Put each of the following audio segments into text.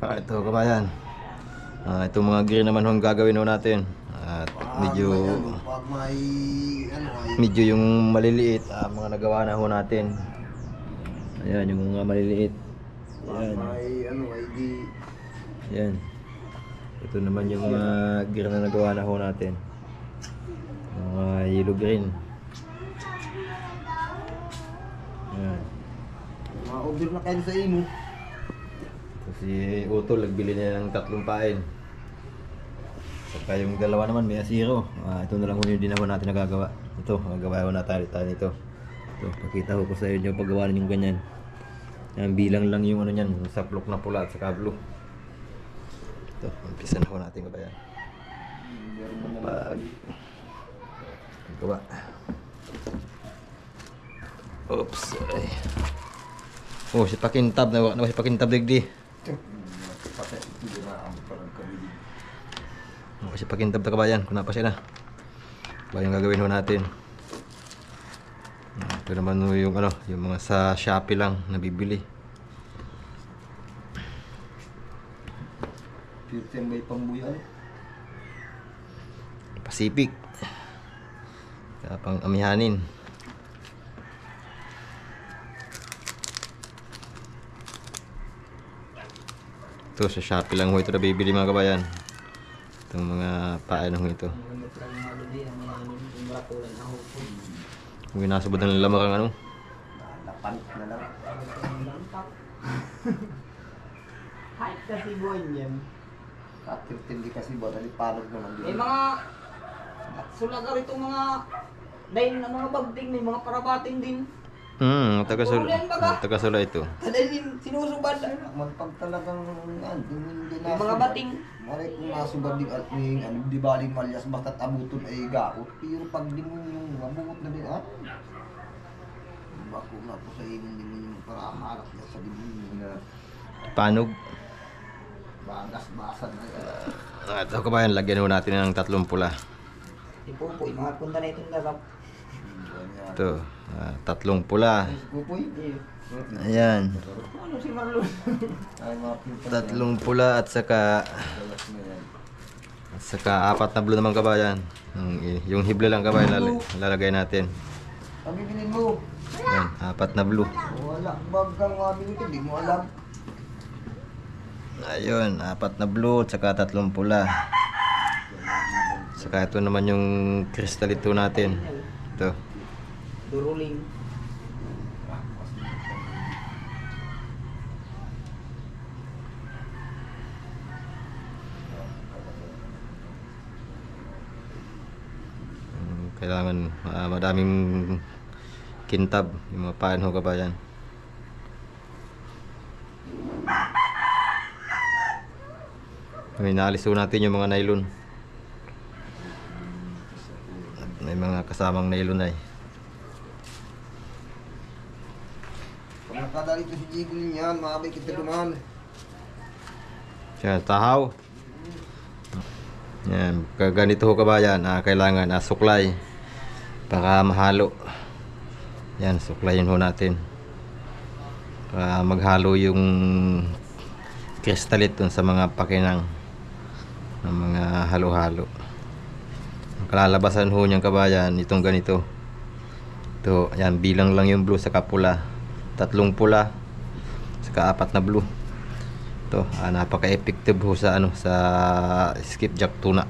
Ito kabayan. Itong mga gear naman ang gagawin ho natin. At medyo yung maliliit, mga nagawa na ho natin. Ayan, yung mga maliliit. Ayan. Ayan. Ito naman yung mga gear na nagawa na ho natin. Mga yellow green. Ayan. Ma-order na kayo sa imo. Si Utol, nagbili niya ng 3 pain. Saka yung dalawa naman, may asiro. Ito na lang yung din naman natin nagagawa. Ito, magawa na tayo nito. Ito, pakita ko sa inyo paggawa niyo ganyan. Yan, bilang lang yung ano niyan, saplok na pula at saka blue. Ito, umpisa na ko natin kabayan. Paggawa. Oops. Ay. Oh, si pakintab na si pakintab digdi. Kasi pakintab ta kabayan, kung napa siya na. Ba yung gagawin ho natin. Ito naman yung ano, yung mga sa Shopee lang nabibili. Pure may pambuyan. Pacific. Pang amihanin. Ito sa Shopee lang ho ito nabibili mga kabayan. Itong mga paano ho ito. Kung ginasubad na lamang ang ano. Lapan na lang. Kahit kasi buwan yan. Kahit hindi kasi buwan, nalipanog naman din. Eh mga sulagar itong mga dahil na mga bagding, may mga parabating din. Taga-sula ito. Kada din sinusubad. Magpag talagang hindi May mga bating. Maray kung nasubad din at may di baling malyas basta't abuton ay gaot. Pero pag di mo yung mabuot na din, bako na po sa inyo din yung para mahalak na sa dibin na Panog. bagas-basan na Ito kabayan, lagyan ho natin ng 3 pula. Ipupoy, mga punta na itong larap. Ito, 3 pula. Kupoy? Ayan. Ano si Marlon? 3 pula at saka 4 na blue naman kabayan. Yung hibla lang kabayan lalagay natin. Ang bibilin mo? Ayan, 4 na blue. Wala, bagang mabili ito, di mo alam. Ayun, 4 na blue at saka 3 pula. Saka ito naman yung kristalito natin. Ito. Duruling. Kailangan madaming kintab yung mga paano kabayan. Inaalis natin yung mga nylon. At may mga kasamang nylon ay. Pag nakadali ito si Jigolin yan, makabay kita duman. Siya, tahaw. Yan, ganito ho kabayan, kailangan suklay para mahalo. Yan, suklayin ho natin para maghalo yung kristalit dun sa mga pakinang ng mga halo-halo. Ang kalalabasan ho niyang kabayan, itong ganito. Ito, yan, bilang lang yung blue sa pula. 3 pula saka 4 na blue. Ito, napaka-effective ho sa sa skipjack tuna.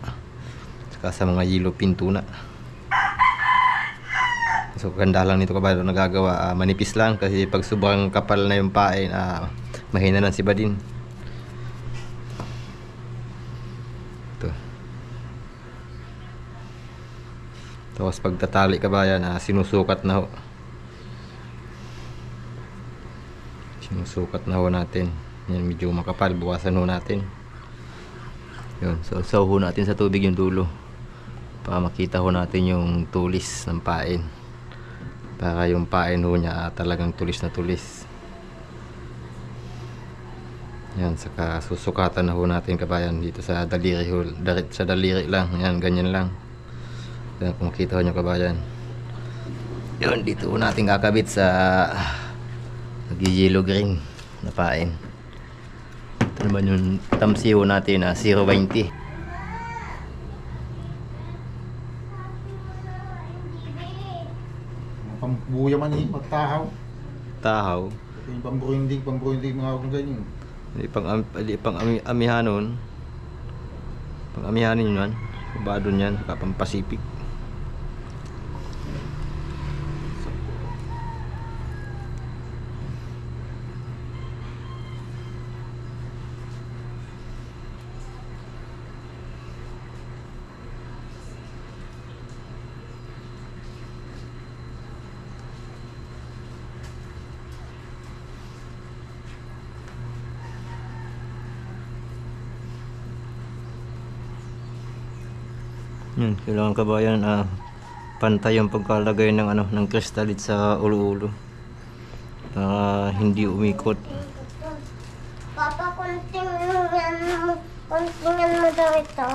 Saka sa mga yellow pin tuna. So ganda lang nito kabayan nagagawa, manipis lang kasi pag sobrang kapal na yung pain, mahina lang si badin. Ito. Tapos pagtatali kabayan, sinusukat na ho. Sinusukat na ho natin. Yan, medyo makapal, buwasan ho natin. Yun, so saw ho natin sa tubig yung dulo para makita ho natin yung tulis ng pain, para yung pain ho niya talagang tulis na tulis. Yan, saka susukatan na ho natin kabayan dito sa daliri ho, sa daliri lang. Yan, ganyan lang. Yan, kung makita ho nyo kabayan. Yun, dito ho natin kakabit sa nag-yellow green na pain. naman yung tamsiho natin na 0.20. Pambuya man eh, magtahaw. Tahaw. Yung pamburindig mga akong ganyan. Di pang amihanon. Pang amihanin yun. Kubado niyan, kapang Pacific. Yun, kailangan kabayan pantay yung pagkalagay ng ng kristalit sa ulo-ulo para hindi umikot. Papa, kontingan mo daw ito.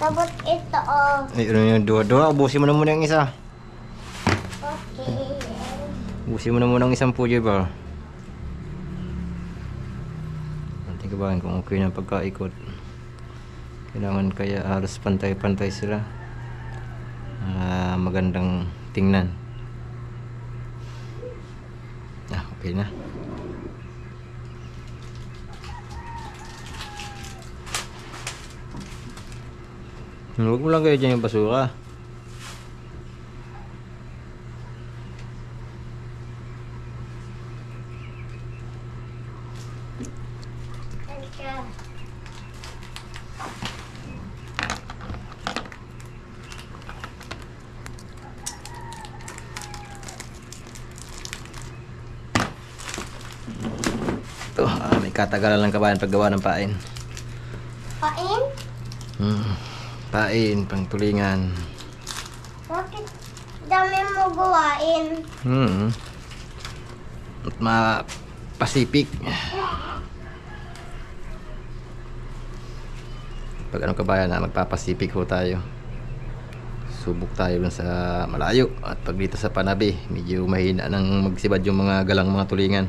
Tapos ito, oh. Ay, ano yung dua-dua? Ubusin mo na muna yung isa. Okay. Ubusin mo na muna ang isang puyo ba? Natin kabayan kung okay na pagkaikot. Kailangan kaya halos pantay-pantay sila. Magandang tingnan. Okay na. Huwag mo lang kayo dyan yung basura. Ito, may katagalan lang kabayan paggawa ng pain. Pain? Pain, pangtulingan. Bakit dami mo gawain? At Pacific. Pag kabayan magpa-Pacific ho tayo. Subok tayo dun sa malayo. At pag dito sa Panabi, medyo mahina nang magsibad yung mga galang mga tulingan.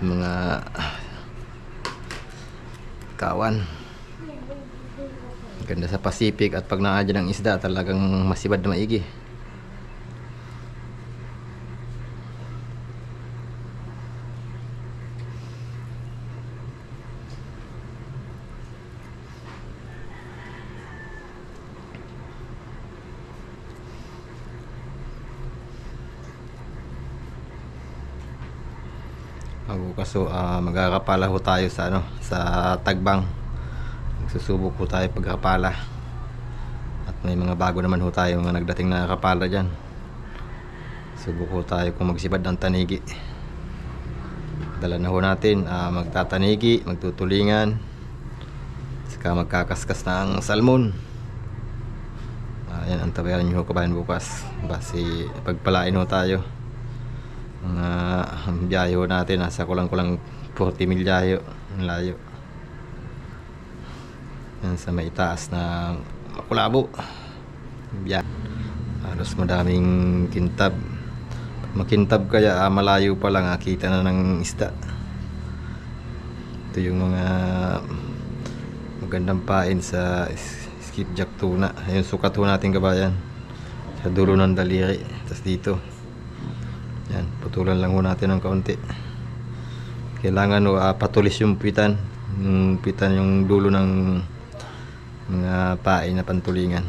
Yung mga kawan. Ganda sa Pacific at pag naadyan ng isda talagang masibad na maigi. Kaso magkakapala ho tayo sa sa Tagbang. Susubok po tayo pagkapala. At may mga bago naman ho tayo mga nagdating na kapala dyan. Subok ho tayo kung magsibad ng tanigi. Dala na ho natin magtatanigi, magtutulingan, saka magkakaskas ng salmon. Yan ang tabayan nyo kabayan bukas. Basi pagpalain ho tayo. Ang biyahe natin nasa kulang-kulang 40 milyayo ang layo. Yan sa may taas na Makulabo. Yan. Halos madaming kintab. Makintab kaya malayo pa lang kita na ng isda. Ito yung mga magandang pain sa skipjack tuna. Ayun, sukat ho natin kabayan sa dulo ng daliri. Tapos dito yan, putulan lang ho natin ng kaunti. Kailangan patulis yung pitan. Yung pitan yung dulo ng mga pain na pantulingan.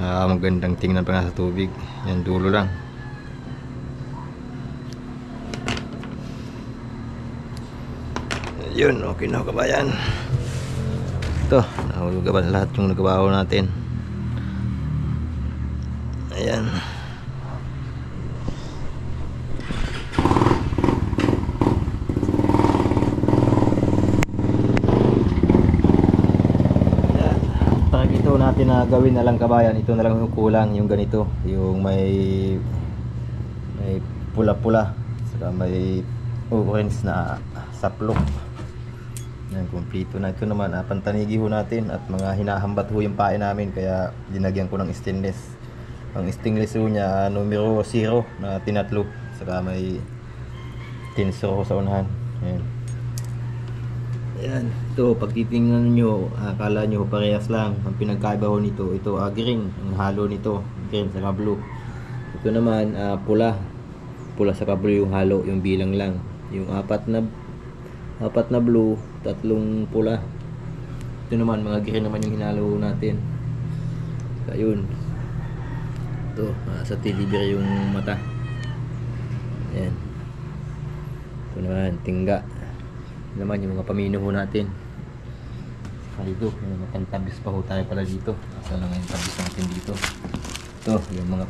Magandang tingnan pa nga sa tubig. Yan, dulo lang. Yun, okay na kabayan. Ito, nahulugan lahat yung nagabaho natin. Ayan. Ito natin na gawin na lang kabayan. Ito na lang yung kulang, yung ganito, yung may pula-pula, saka may orange na saplok. Yan, kumpleto na. Ito naman pantanigi ho natin at mga hinahambat ho yung pain namin, kaya dinagyan ko ng stainless Ang stainless ho niya, numero 0 na tinatlo. Saka may tinsor sa unahan. Ayan. Ayan. Ito, pag titingnan nyo, akala nyo parehas lang. Ang pinagkaiba ho nito, ito green. Ang halo nito, green saka blue. Ito naman, pula. Pula saka blue yung halo, yung bilang lang. Yung apat na blue, 3 pula. Ito naman, mga green naman yung hinalo natin. Ayun. Ito, sa delivery yung mata. Ayan. Ito naman, tingga. Ito naman yung mga pamino natin. Saka dito, yung mga pantabis pa ho tayo pala dito. Asa lang yung tabis natin dito. Ito, yung mga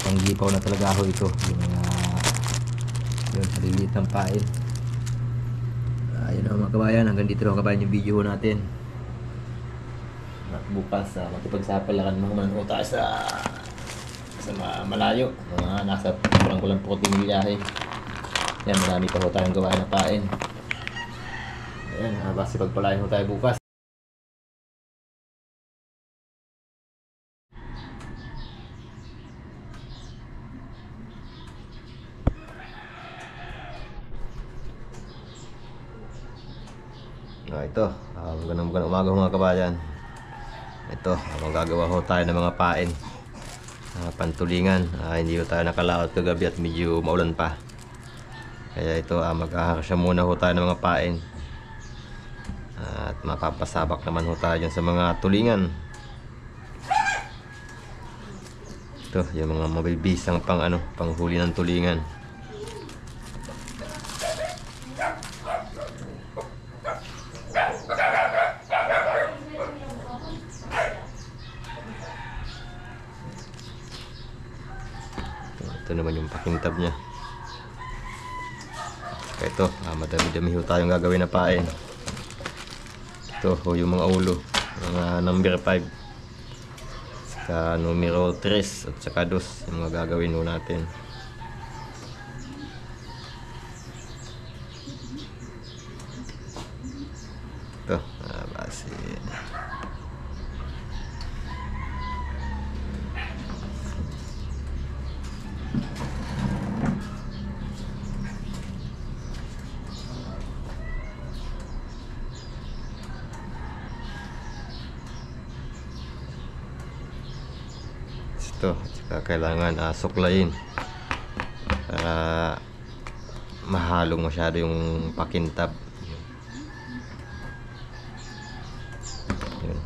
panggipaw na talaga ho ito. Yung mga maliliit ng pain. Ayun na mga kabayan, hanggang dito lang kabayan yung video natin. At bukas makipagsapalakan naman ho tayo sa malayo, mga nasa kulang-kulang 40 milyahe. Yan, marami pa ho tayong gawain na pain. Ayan, basta pagpalain ho tayo bukas. Ito, magandang umaga mga kabayan. Ito, magagawa ho tayo ng mga pain, pantulingan. Hindi ho tayo nakalaot kagabi at medyo maulan pa. Kaya ito, mag-aharsya muna ho tayo ng mga pain. At mapapasabak naman ho tayo dyan sa mga tulingan. Ito, yung mga mabibisang panghuli ng tulingan. Ito naman yung pakintab niya. Kaya ito, madami-dami ho tayong gagawin na pain. Ito ho yung mga ulo, mga number 5 saka numero 3 at saka 2 yung mga gagawin ho natin. Ito, base. Ito, saka kailangan suklayin para mahalong masyado yung pakintab. Yun.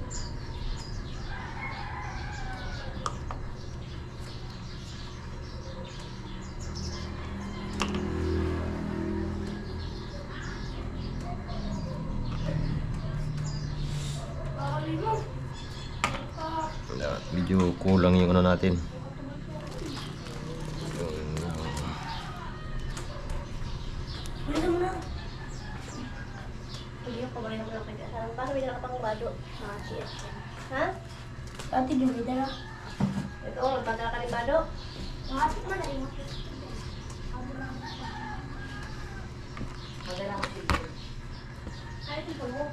Medyo kulang yung natin. Ha? Pati din bida na. Ito, magpadala ka rin bado. Makasok mo na rin. Padala ko dito. Ay, ito mo.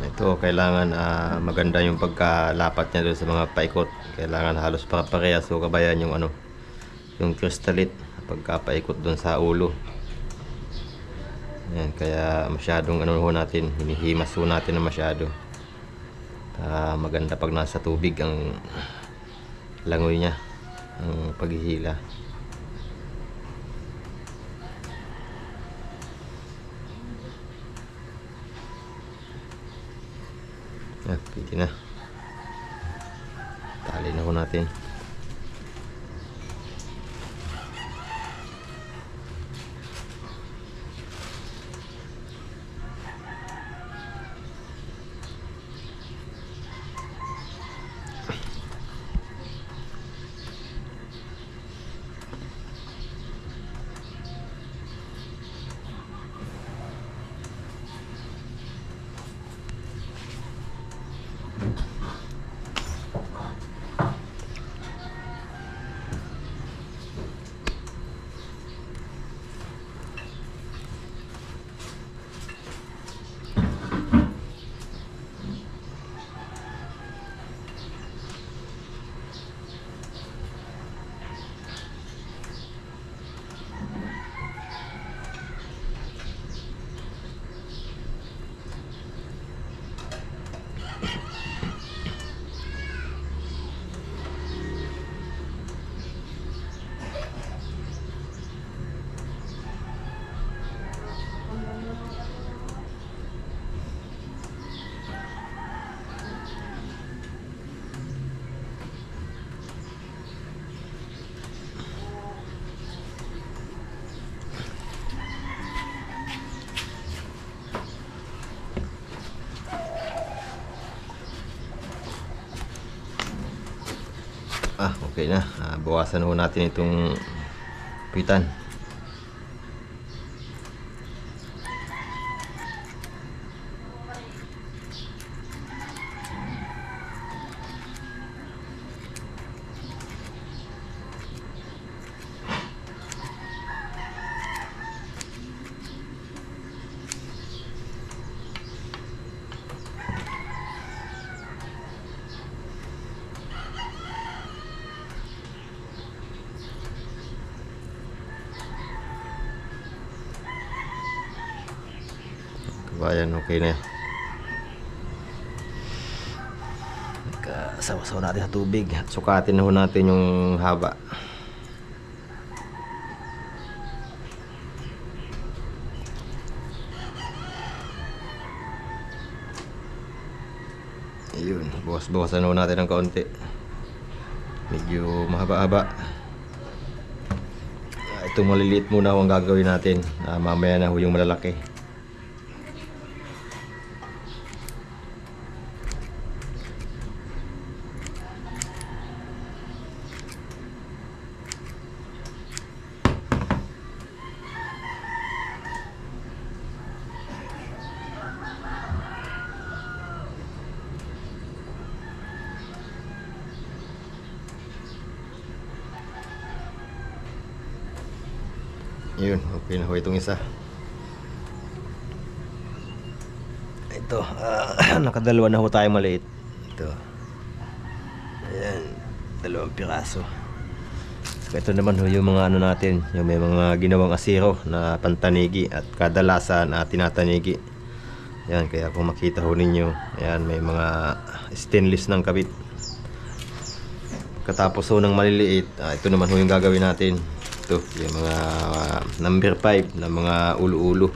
Ito, kailangan maganda yung pagkalapat niya doon sa mga paikot. Kailangan halos parehas so kabayan yung yung crystalite pagkapaikot doon sa ulo. Yan, kaya masyadong ho natin, hinihimas ho natin na masyado. Maganda pag nasa tubig ang langoy niya, ang paghihila. Pwede na. Tali na ho natin. Okay na. Bawasan ho natin itong pitan. Ayan, okay na. Sawa-sawa natin sa tubig. Sukatin na ho natin yung haba. Ayun, bawas-bawasan ho natin ng kaunti. Medyo mahaba-haba. Itong maliliit muna ho ang gagawin natin. Mamaya na ho yung malalaki. Yun, okay na ho itong isa. Ito, nakadalawa na ho tayo maliit. Ito. Ayan, 2 piraso. So, ito naman ho yung mga ano natin, yung may mga ginawang asiro na pantanigi at kadalasan tinatanigi. Ayan, kaya kung makita ho ninyo, ayan, may mga stainless ng kabit. Katapos ho ng maliliit, ito naman ho yung gagawin natin. Ito, yung mga number 5 na mga ulo-ulo.